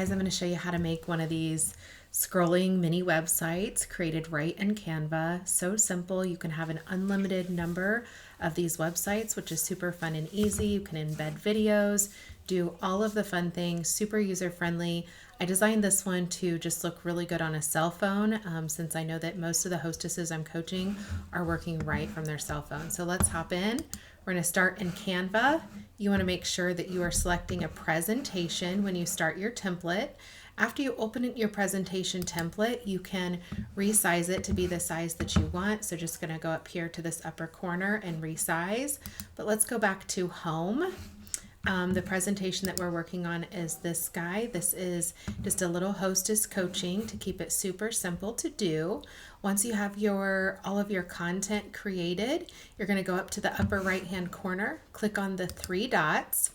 guys, I'm going to show you how to make one of these scrolling mini websites created right in Canva. So simple. You can have an unlimited number of these websites, which is super fun and easy. You can embed videos, do all of the fun things, super user friendly. I designed this one to just look really good on a cell phone since I know that most of the hostesses I'm coaching are working right from their cell phone. So let's hop in. We're going to start in Canva. You want to make sure that you are selecting a presentation when you start your template. After you open your presentation template, you can resize it to be the size that you want. So just going to go up here to this upper corner and resize. But let's go back to home. The presentation that we're working on is this guy. This is just a little hostess coaching to keep it super simple to do. Once you have all of your content created, you're going to go up to the upper right hand corner, click on the three dots,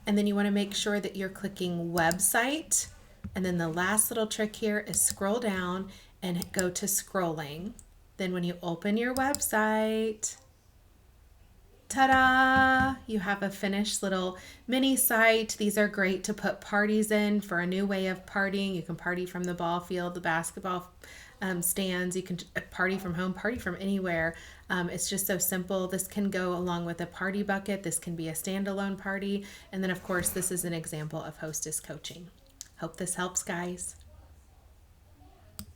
and then you want to make sure that you're clicking website. And then the last little trick here is scroll down and go to scrolling. Then when you open your website, ta-da! You have a finished little mini site. These are great to put parties in for a new way of partying. You can party from the ball field, the basketball stands. You can party from home, party from anywhere. It's just so simple. This can go along with a party bucket. This can be a standalone party. And then, of course, this is an example of hostess coaching. Hope this helps, guys.